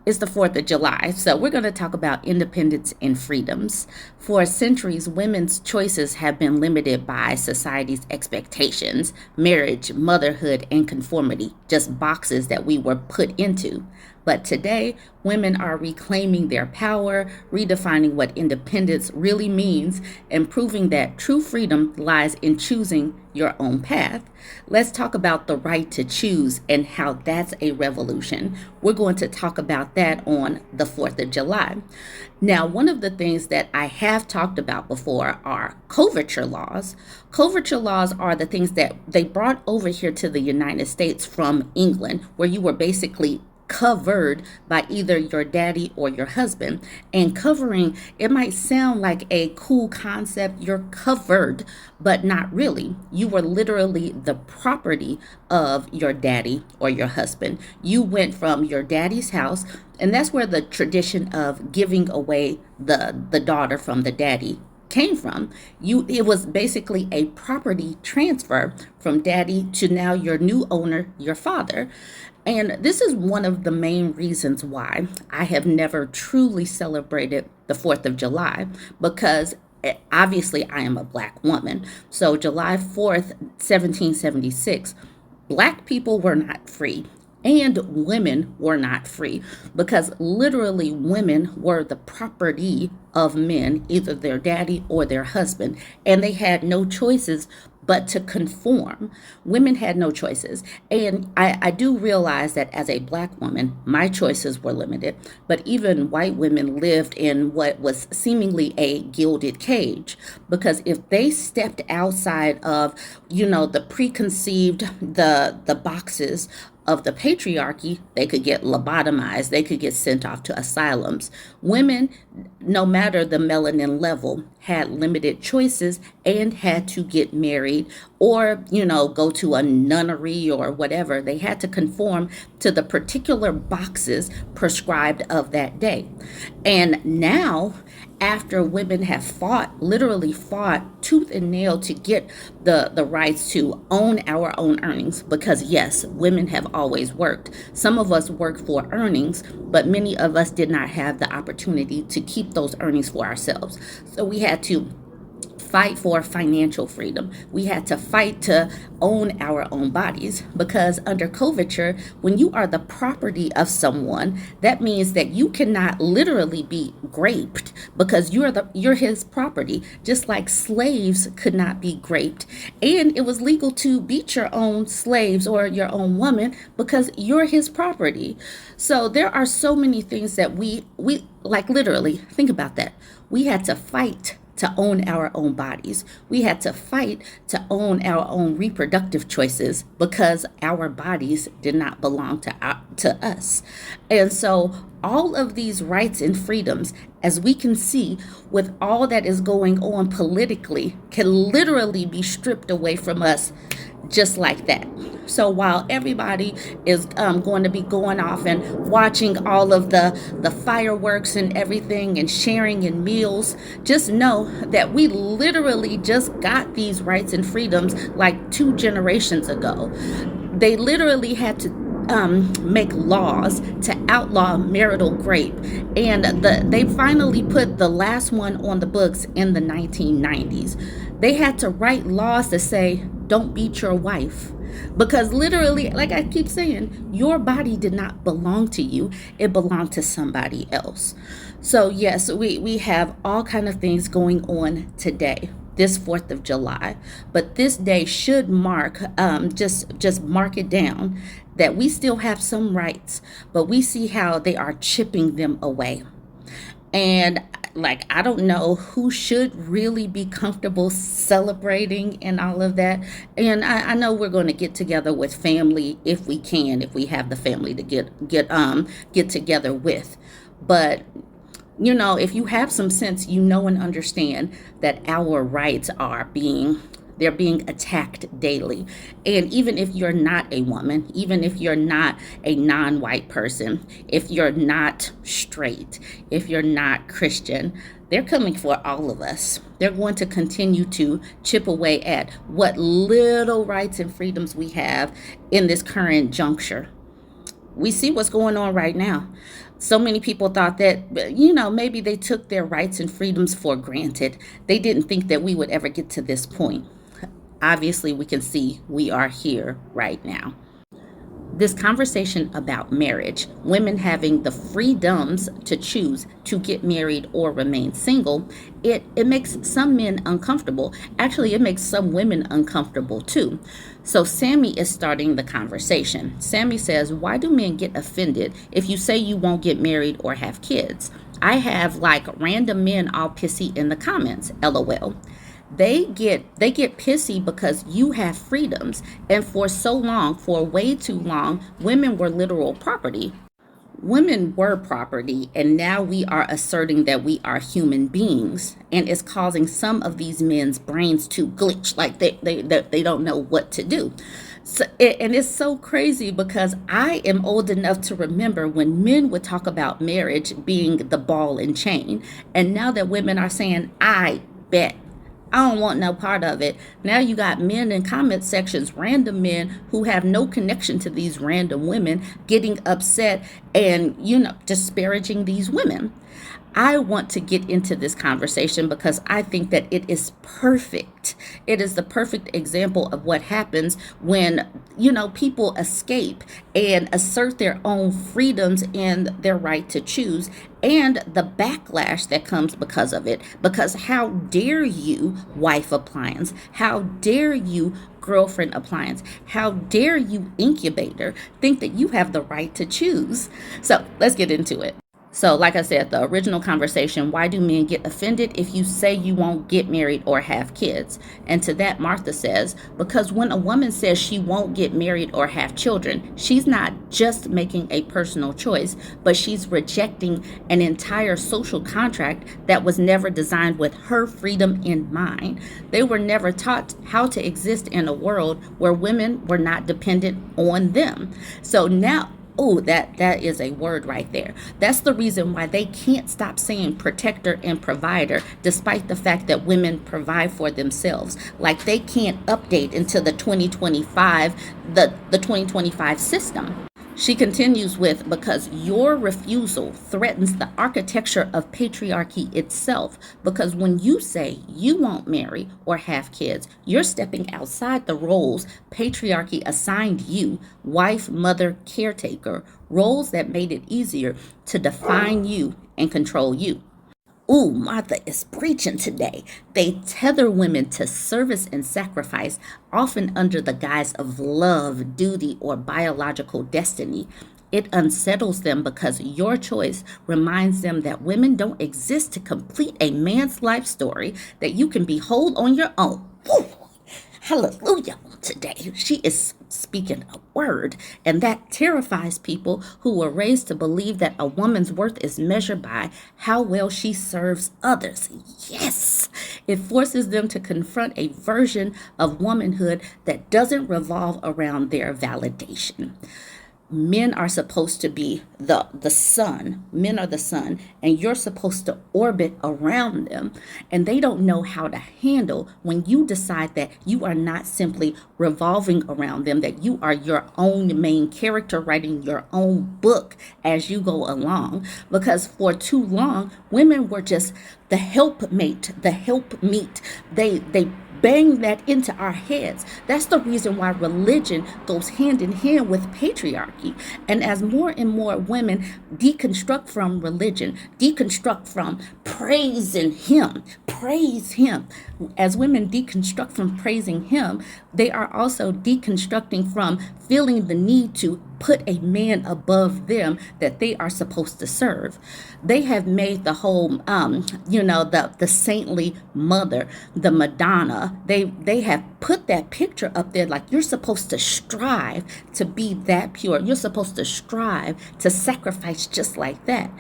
It's the 4th of July, so we're going to talk about independence and freedoms. For centuries, women's choices have been limited by society's expectations, marriage, motherhood, and conformity, just boxes that we were put into. But today, women are reclaiming their power, redefining what independence really means, and proving that true freedom lies in choosing your own path. Let's talk about the right to choose and how that's a revolution. We're going to talk about that on the 4th of July. Now, one of the things that I have talked about before are coverture laws. Coverture laws are the things that they brought over here to the United States from England, where you were basically covered by either your daddy or your husband. And covering, it might sound like a cool concept. You're covered, but not really. You were literally the property of your daddy or your husband. You went from your daddy's house, and that's where the tradition of giving away the daughter from the daddy came from. It was basically a property transfer from daddy to now your new owner, your father. And this is one of the main reasons why I have never truly celebrated the 4th of July, because obviously I am a black woman. So July 4th, 1776, black people were not free. And women were not free, because literally women were the property of men, either their daddy or their husband, and they had no choices but to conform. Women had no choices. And I do realize that as a black woman, my choices were limited, but even white women lived in what was seemingly a gilded cage, because if they stepped outside of, the preconceived, the boxes of the patriarchy, they could get lobotomized, they could get sent off to asylums. Women, no matter the melanin level, had limited choices and had to get married or, go to a nunnery or whatever. They had to conform to the particular boxes prescribed of that day. And now, after women have literally fought tooth and nail to get the rights to own our own earnings, because yes, women have always worked. Some of us worked for earnings, but many of us did not have the opportunity to keep those earnings for ourselves. So we had to fight for financial freedom. We had to fight to own our own bodies, because under coverture, when you are the property of someone, that means that you cannot literally be raped, because you're his property. Just like slaves could not be raped, and it was legal to beat your own slaves or your own woman because you're his property. So there are so many things that we like, literally think about that. We had to fight to own our own bodies. We had to fight to own our own reproductive choices, because our bodies did not belong to us. And so all of these rights and freedoms, as we can see with all that is going on politically, can literally be stripped away from us just like that. So while everybody is going to be going off and watching all of the fireworks and everything and sharing in meals, just know that we literally just got these rights and freedoms like 2 generations ago. They literally had to make laws to outlaw marital rape, and they finally put the last one on the books in the 1990s. They had to write laws to say, don't beat your wife, because literally, like I keep saying, your body did not belong to you. It belonged to somebody else. So yes, we have all kind of things going on today, this 4th of July. But this day should mark, just mark it down, that we still have some rights, but we see how they are chipping them away. And like, I don't know who should really be comfortable celebrating and all of that. And I know we're going to get together with family if we can, if we have the family to get together with. But if you have some sense, and understand that our rights they're being attacked daily. And even if you're not a woman, even if you're not a non-white person, if you're not straight, if you're not Christian, they're coming for all of us. They're going to continue to chip away at what little rights and freedoms we have in this current juncture. We see what's going on right now. So many people thought that, maybe they took their rights and freedoms for granted. They didn't think that we would ever get to this point. Obviously, we can see we are here right now. This conversation about marriage, women having the freedoms to choose to get married or remain single, it makes some men uncomfortable. Actually, it makes some women uncomfortable too. So Sammy is starting the conversation. Sammy says, why do men get offended if you say you won't get married or have kids? I have like random men all pissy in the comments, LOL. They get pissy because you have freedoms, and for so long, for way too long, women were literal property. Women were property, and now we are asserting that we are human beings, and it's causing some of these men's brains to glitch, like they don't know what to do. So, and it's so crazy because I am old enough to remember when men would talk about marriage being the ball and chain, and now that women are saying, I bet, I don't want no part of it. Now you got men in comment sections, random men who have no connection to these random women, getting upset and, disparaging these women. I want to get into this conversation because I think that it is perfect. It is the perfect example of what happens when, people escape and assert their own freedoms and their right to choose, and the backlash that comes because of it. Because how dare you, wife appliance? How dare you, girlfriend appliance? How dare you, incubator, think that you have the right to choose? So let's get into it. So, like I said, the original conversation, why do men get offended if you say you won't get married or have kids? And to that, Martha says, because when a woman says she won't get married or have children, she's not just making a personal choice, but she's rejecting an entire social contract that was never designed with her freedom in mind. They were never taught how to exist in a world where women were not dependent on them. So now, oh, that is a word right there. That's the reason why they can't stop saying protector and provider, despite the fact that women provide for themselves. Like they can't update into the 2025, the 2025 system. She continues with, because your refusal threatens the architecture of patriarchy itself. Because when you say you won't marry or have kids, you're stepping outside the roles patriarchy assigned you, wife, mother, caretaker, roles that made it easier to define you and control you. Ooh, Martha is preaching today. They tether women to service and sacrifice, often under the guise of love, duty, or biological destiny. It unsettles them because your choice reminds them that women don't exist to complete a man's life story that you can behold on your own. Woo! Hallelujah today. She is speaking a word, and that terrifies people who were raised to believe that a woman's worth is measured by how well she serves others. Yes, it forces them to confront a version of womanhood that doesn't revolve around their validation. Men are supposed to be the sun. Men are the sun, and you're supposed to orbit around them. And they don't know how to handle when you decide that you are not simply revolving around them, that you are your own main character writing your own book as you go along. Because for too long, women were just the helpmate, the helpmeet. They bang that into our heads. That's the reason why religion goes hand in hand with patriarchy. And as more and more women deconstruct from religion, deconstruct from praising him, praise him. As women deconstruct from praising him, they are also deconstructing from feeling the need to put a man above them that they are supposed to serve. They have made the whole, the saintly mother, the Madonna. They have put that picture up there like you're supposed to strive to be that pure. You're supposed to strive to sacrifice just like that.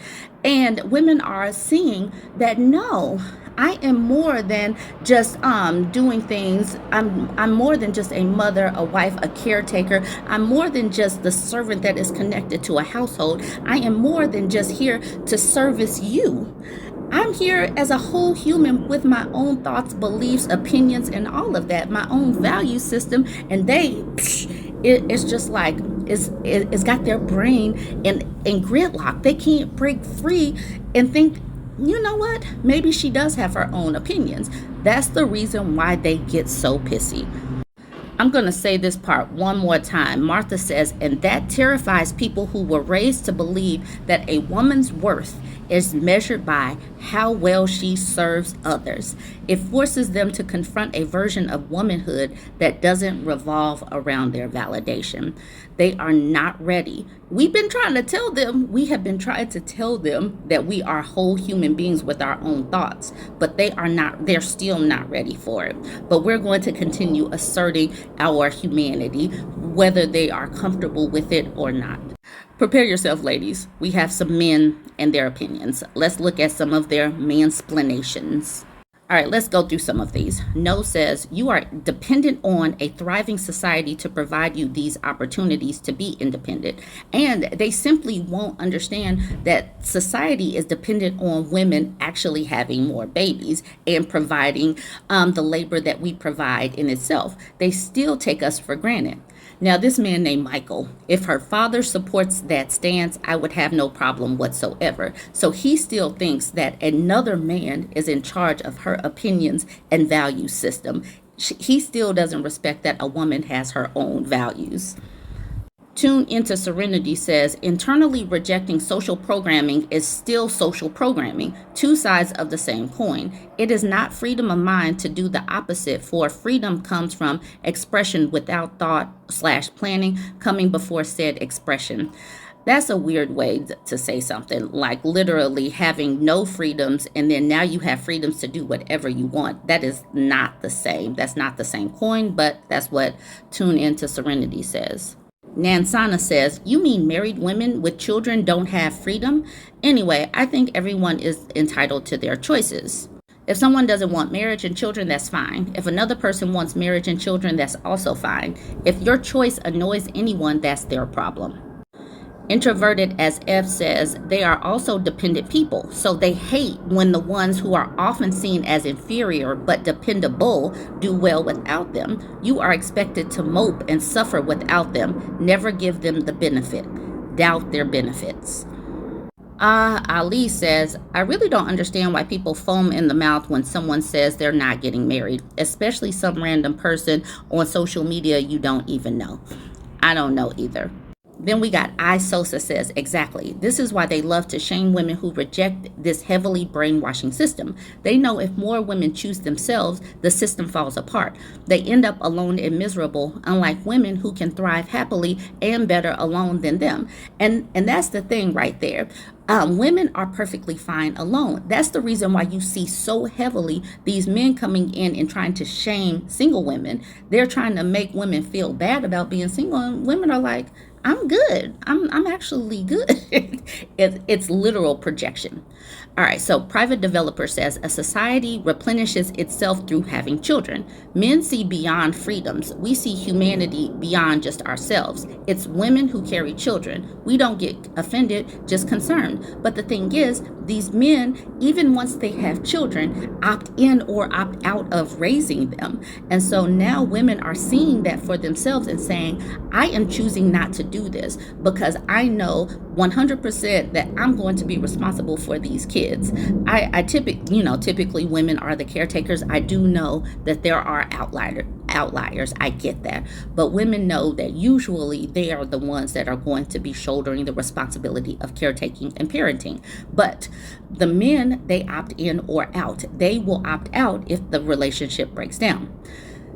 And women are seeing that no, I am more than just doing things. I'm more than just a mother, a wife, a caretaker. I'm more than just the servant that is connected to a household. I am more than just here to service you. I'm here as a whole human with my own thoughts, beliefs, opinions, and all of that, my own value system. And it's just like is got their brain in gridlock. They can't break free and think, you know what? Maybe she does have her own opinions. That's the reason why they get so pissy. I'm going to say this part one more time. Martha says, and that terrifies people who were raised to believe that a woman's worth is measured by how well she serves others. It forces them to confront a version of womanhood that doesn't revolve around their validation. They are not ready. We have been trying to tell them that we are whole human beings with our own thoughts, but they're still not ready for it. But we're going to continue asserting our humanity, whether they are comfortable with it or not. Prepare yourself, ladies. We have some men and their opinions. Let's look at some of their mansplanations. All right, let's go through some of these. No says, you are dependent on a thriving society to provide you these opportunities to be independent. And they simply won't understand that society is dependent on women actually having more babies and providing the labor that we provide in itself. They still take us for granted. Now, this man named Michael, if her father supports that stance, I would have no problem whatsoever. So he still thinks that another man is in charge of her opinions and value system. He still doesn't respect that a woman has her own values. Tune into Serenity says, internally rejecting social programming is still social programming, two sides of the same coin. It is not freedom of mind to do the opposite, for freedom comes from expression without thought/planning coming before said expression. That's a weird way to say something, like literally having no freedoms and then now you have freedoms to do whatever you want. That is not the same. That's not the same coin, but that's what Tune into Serenity says. Nansana says, you mean married women with children don't have freedom? Anyway, I think everyone is entitled to their choices. If someone doesn't want marriage and children, that's fine. If another person wants marriage and children, that's also fine. If your choice annoys anyone, that's their problem. Introverted as F says, they are also dependent people, so they hate when the ones who are often seen as inferior but dependable do well without them. You are expected to mope and suffer without them. Never give them the benefit. Doubt their benefits. Ali says, I really don't understand why people foam in the mouth when someone says they're not getting married, especially some random person on social media you don't even know. I don't know either. Then we got Sosa says, exactly. This is why they love to shame women who reject this heavily brainwashing system. They know if more women choose themselves, the system falls apart. They end up alone and miserable, unlike women who can thrive happily and better alone than them. And that's the thing right there. Women are perfectly fine alone. That's the reason why you see so heavily these men coming in and trying to shame single women. They're trying to make women feel bad about being single, and women are like, I'm good. I'm actually good. It's literal projection. All right, so Private Developer says, a society replenishes itself through having children. Men see beyond freedoms. We see humanity beyond just ourselves. It's women who carry children. We don't get offended, just concerned. But the thing is, these men, even once they have children, opt in or opt out of raising them. And so now women are seeing that for themselves and saying, I am choosing not to do this because I know 100% that I'm going to be responsible for these kids. I typically women are the caretakers. I do know that there are outliers. I get that. But women know that usually they are the ones that are going to be shouldering the responsibility of caretaking and parenting. But the men, they opt in or out. They will opt out if the relationship breaks down.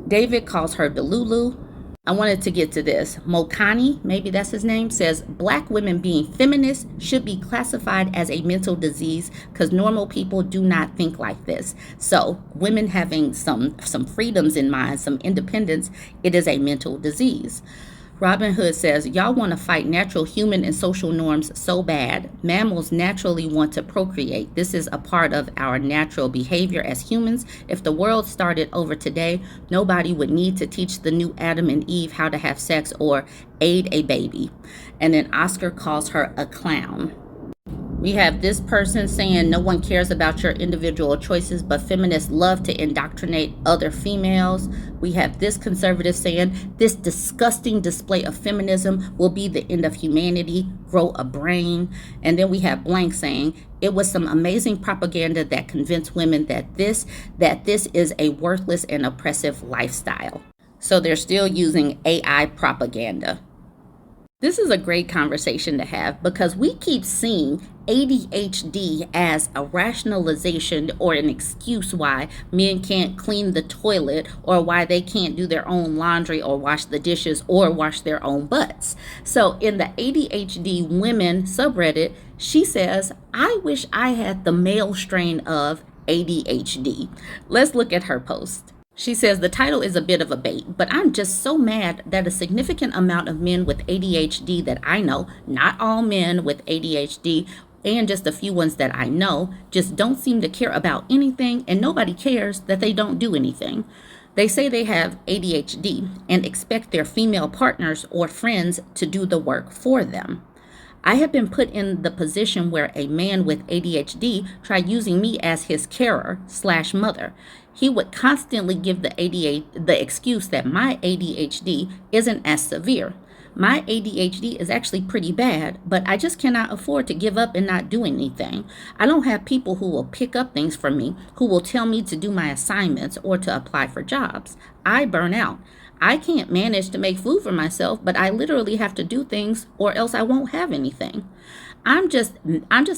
David calls her Delulu. I wanted to get to this. Mokani, maybe that's his name, says black women being feminists should be classified as a mental disease because normal people do not think like this. So women having some freedoms in mind, some independence, it is a mental disease. Robin Hood says, y'all want to fight natural human and social norms so bad. Mammals naturally want to procreate. This is a part of our natural behavior as humans. If the world started over today, nobody would need to teach the new Adam and Eve how to have sex or aid a baby. And then Oscar calls her a clown. We have this person saying no one cares about your individual choices, but feminists love to indoctrinate other females. We have this conservative saying this disgusting display of feminism will be the end of humanity. Grow a brain. And then we have blank saying it was some amazing propaganda that convinced women that this is a worthless and oppressive lifestyle. So they're still using AI propaganda. This is a great conversation to have because we keep seeing ADHD as a rationalization or an excuse why men can't clean the toilet or why they can't do their own laundry or wash the dishes or wash their own butts. So in the ADHD women subreddit, she says, I wish I had the male strain of ADHD. Let's look at her post. She says the title is a bit of a bait, but I'm just so mad that a significant amount of men with ADHD that I know, not all men with ADHD, and just a few ones that I know, just don't seem to care about anything, and nobody cares that they don't do anything. They say they have ADHD and expect their female partners or friends to do the work for them. I have been put in the position where a man with ADHD tried using me as his carer/mother. He would constantly give the excuse that my ADHD isn't as severe. My ADHD is actually pretty bad, but I just cannot afford to give up and not do anything. I don't have people who will pick up things for me, who will tell me to do my assignments or to apply for jobs. I burn out. I can't manage to make food for myself, but I literally have to do things or else I won't have anything. I'm just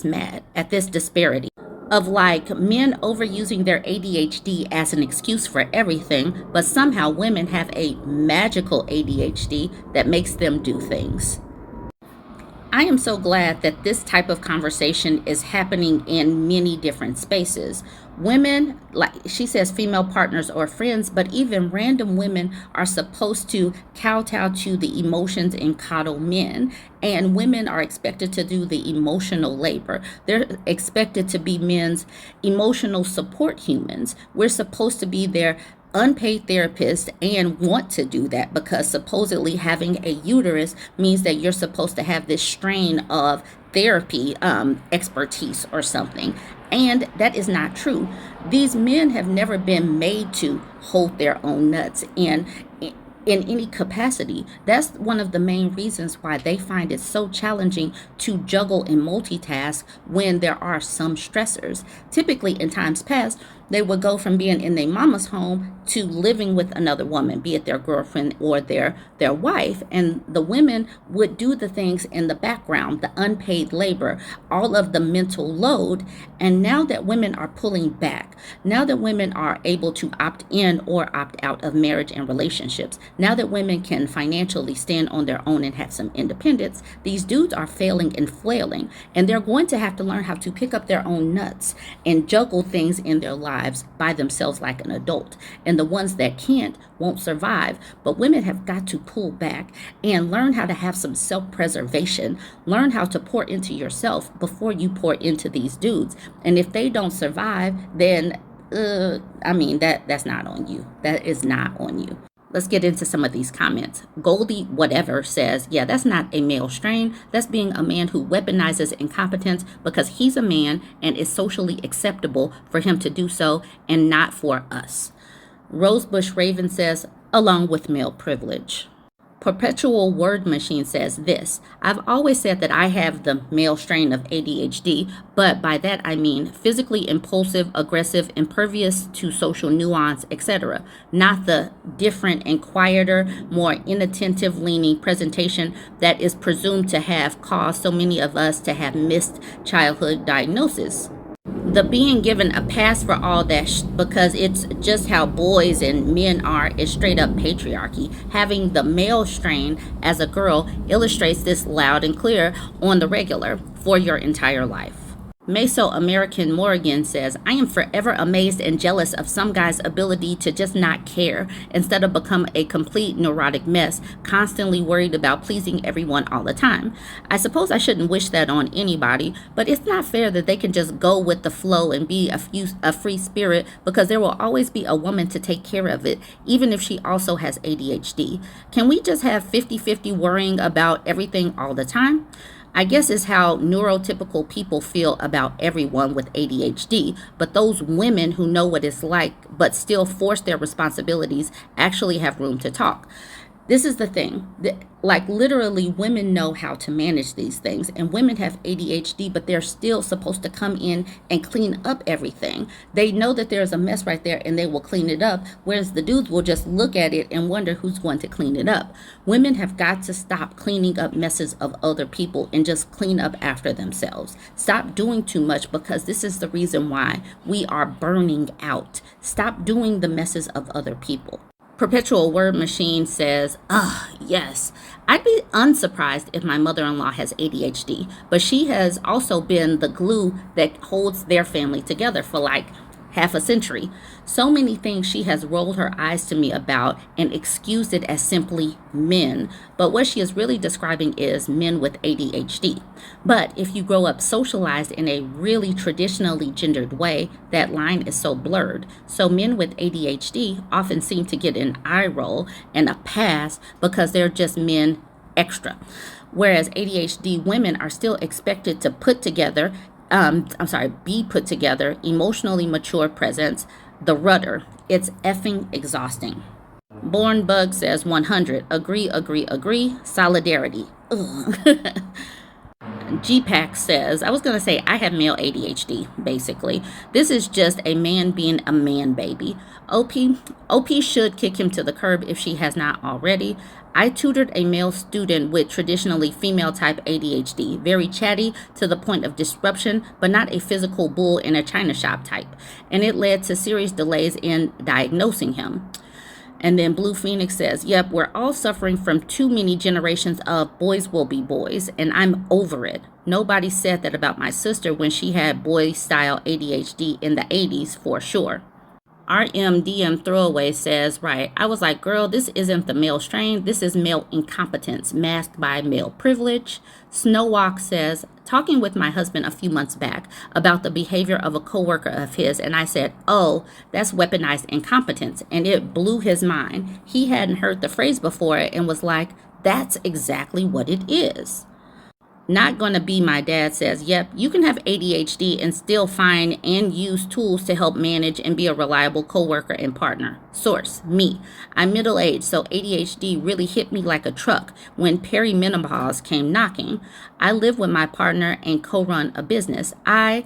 mad at this disparity of like men overusing their ADHD as an excuse for everything, but somehow women have a magical ADHD that makes them do things. I am so glad that this type of conversation is happening in many different spaces. Women, like she says, female partners or friends, but even random women are supposed to kowtow to the emotions and coddle men. And women are expected to do the emotional labor. They're expected to be men's emotional support humans. We're supposed to be their unpaid therapist and want to do that because supposedly having a uterus means that you're supposed to have this strain of therapy expertise or something. And that is not true. These men have never been made to hold their own nuts in any capacity. That's one of the main reasons why they find it so challenging to juggle and multitask when there are some stressors. Typically in times past, they would go from being in their mama's home to living with another woman, be it their girlfriend or their wife. And the women would do the things in the background, the unpaid labor, all of the mental load. And now that women are pulling back, now that women are able to opt in or opt out of marriage and relationships, now that women can financially stand on their own and have some independence, these dudes are failing and flailing. And they're going to have to learn how to pick up their own nuts and juggle things in their lives by themselves like an adult. And the ones that can't won't survive. But women have got to pull back and learn how to have some self-preservation. Learn how to pour into yourself before you pour into these dudes. And if they don't survive, then that's not on you. That is not on you. Let's get into some of these comments. Goldie whatever says, yeah, that's not a male strain. That's being a man who weaponizes incompetence because he's a man and it's socially acceptable for him to do so and not for us. Rosebush Raven says, along with male privilege. Perpetual Word Machine says this, I've always said that I have the male strain of ADHD, but by that I mean physically impulsive, aggressive, impervious to social nuance, etc., not the different and quieter, more inattentive leaning presentation that is presumed to have caused so many of us to have missed childhood diagnosis. The being given a pass for all that because it's just how boys and men are is straight up patriarchy. Having the male strain as a girl illustrates this loud and clear on the regular for your entire life. Mesoamerican Morgan says, I am forever amazed and jealous of some guy's ability to just not care instead of become a complete neurotic mess, constantly worried about pleasing everyone all the time. I suppose I shouldn't wish that on anybody, but it's not fair that they can just go with the flow and be a free spirit because there will always be a woman to take care of it, even if she also has ADHD. Can we just have 50-50 worrying about everything all the time? I guess it's how neurotypical people feel about everyone with ADHD, but those women who know what it's like but still force their responsibilities actually have room to talk. This is the thing. Like, literally, women know how to manage these things, and women have ADHD, but they're still supposed to come in and clean up everything. They know that there's a mess right there, and they will clean it up, whereas the dudes will just look at it and wonder who's going to clean it up. Women have got to stop cleaning up messes of other people and just clean up after themselves. Stop doing too much, because this is the reason why we are burning out. Stop doing the messes of other people. Perpetual Word Machine says, yes, I'd be unsurprised if my mother-in-law has ADHD, but she has also been the glue that holds their family together for like half a century. So many things she has rolled her eyes to me about and excused it as simply men. But what she is really describing is men with ADHD. But if you grow up socialized in a really traditionally gendered way, that line is so blurred. So men with ADHD often seem to get an eye roll and a pass because they're just men extra. Whereas ADHD women are still expected to be put together, emotionally mature presence, the rudder. It's effing exhausting. Born Bug says 100. Agree. Solidarity. GPAC says, I was going to say I have male ADHD, basically. This is just a man being a man baby. OP should kick him to the curb if she has not already. I tutored a male student with traditionally female type ADHD, very chatty to the point of disruption, but not a physical bull in a china shop type. And it led to serious delays in diagnosing him. And then Blue Phoenix says, yep, we're all suffering from too many generations of boys will be boys, and I'm over it. Nobody said that about my sister when she had boy-style ADHD in the 80s for sure. RMDM Throwaway says, right, I was like, girl, this isn't the male strain. This is male incompetence masked by male privilege. Snowwalk says, talking with my husband a few months back about the behavior of a coworker of his, and I said, oh, that's weaponized incompetence, and it blew his mind. He hadn't heard the phrase before and was like, that's exactly what it is. Not gonna be my dad says, yep, you can have ADHD and still find and use tools to help manage and be a reliable coworker and partner. Source, me. I'm middle-aged, so ADHD really hit me like a truck when perimenopause came knocking. I live with my partner and co-run a business. I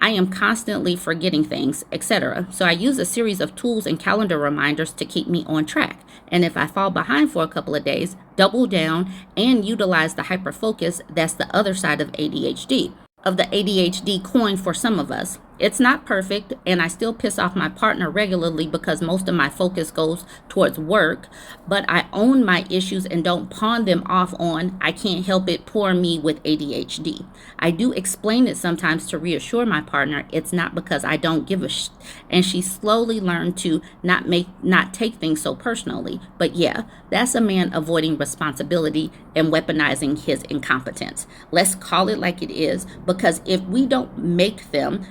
am constantly forgetting things, etc. So I use a series of tools and calendar reminders to keep me on track. And if I fall behind for a couple of days, double down and utilize the hyperfocus. That's the other side of ADHD. Of the ADHD coin for some of us. It's not perfect, and I still piss off my partner regularly because most of my focus goes towards work, but I own my issues and don't pawn them off on I can't help it, poor me with ADHD. I do explain it sometimes to reassure my partner it's not because I don't give a shit, and she slowly learned to not take things so personally. But yeah, that's a man avoiding responsibility and weaponizing his incompetence. Let's call it like it is, because if we don't make them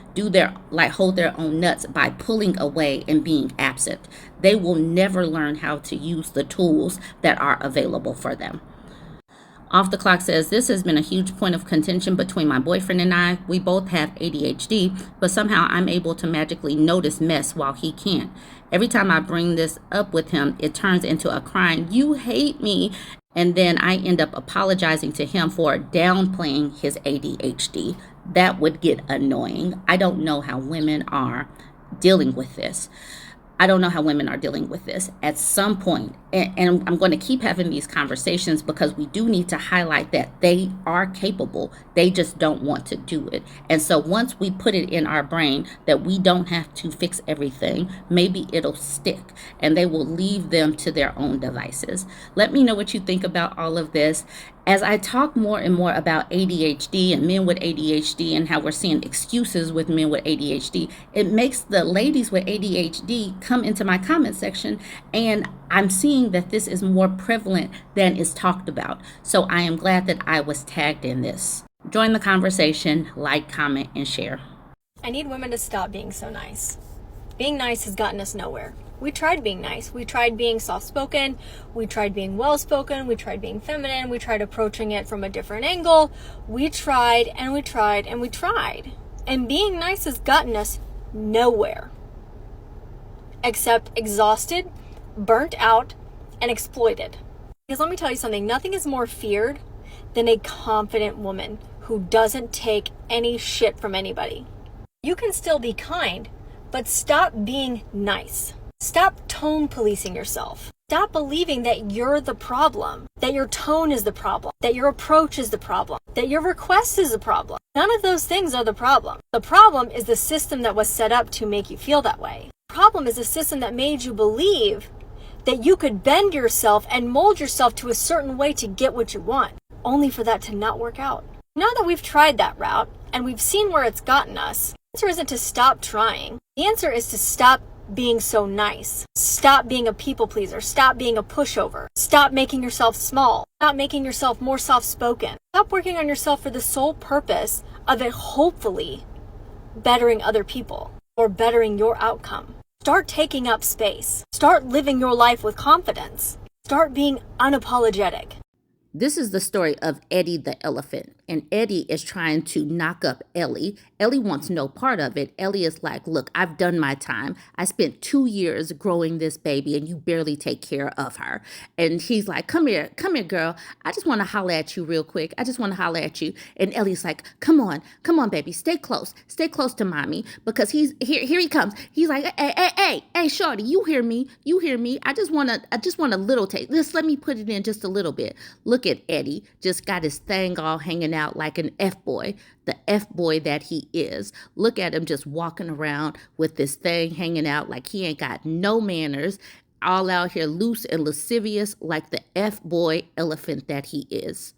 hold their own nuts by pulling away and being absent, they will never learn how to use the tools that are available for them. Off the Clock says, this has been a huge point of contention between my boyfriend and I. We both have ADHD, but somehow I'm able to magically notice mess while he can't. Every time I bring this up with him, it turns into a crying, you hate me. And then I end up apologizing to him for downplaying his ADHD. That would get annoying. I don't know how women are dealing with this. At some point, and I'm going to keep having these conversations because we do need to highlight that they are capable. They just don't want to do it. And so once we put it in our brain that we don't have to fix everything, maybe it'll stick and they will leave them to their own devices. Let me know what you think about all of this. As I talk more and more about ADHD and men with ADHD and how we're seeing excuses with men with ADHD, it makes the ladies with ADHD come into my comment section, and I'm seeing that this is more prevalent than is talked about. So I am glad that I was tagged in this. Join the conversation, like, comment, and share. I need women to stop being so nice. Being nice has gotten us nowhere. We tried being nice. We tried being soft-spoken. We tried being well-spoken. We tried being feminine. We tried approaching it from a different angle. We tried and we tried and we tried. And being nice has gotten us nowhere except exhausted, burnt out, and exploited. Because let me tell you something, nothing is more feared than a confident woman who doesn't take any shit from anybody. You can still be kind, but stop being nice. Stop tone policing yourself. Stop believing that you're the problem, that your tone is the problem, that your approach is the problem, that your request is the problem. None of those things are the problem. The problem is the system that was set up to make you feel that way. The problem is the system that made you believe that you could bend yourself and mold yourself to a certain way to get what you want, only for that to not work out. Now that we've tried that route and we've seen where it's gotten us, the answer isn't to stop trying. The answer is to stop being so nice. Stop being a people pleaser. Stop being a pushover. Stop making yourself small. Stop making yourself more soft-spoken. Stop working on yourself for the sole purpose of it hopefully bettering other people or bettering your outcome. Start taking up space. Start living your life with confidence. Start being unapologetic. This is the story of Eddie the elephant, and Eddie is trying to knock up Ellie. Ellie wants no part of it. Ellie is like, look, I've done my time. I spent 2 years growing this baby, and you barely take care of her. And he's like, come here, girl. I just want to holler at you real quick. I just want to holler at you. And Ellie's like, come on, baby, stay close to mommy, because he's here he comes. He's like, hey, shorty, you hear me? I just want a little taste. Just let me put it in just a little bit. Look at Eddie, just got his thing all hanging out like an F-boy, the F-boy that he is. Look at him just walking around with this thing hanging out like he ain't got no manners, all out here loose and lascivious like the F-boy elephant that he is.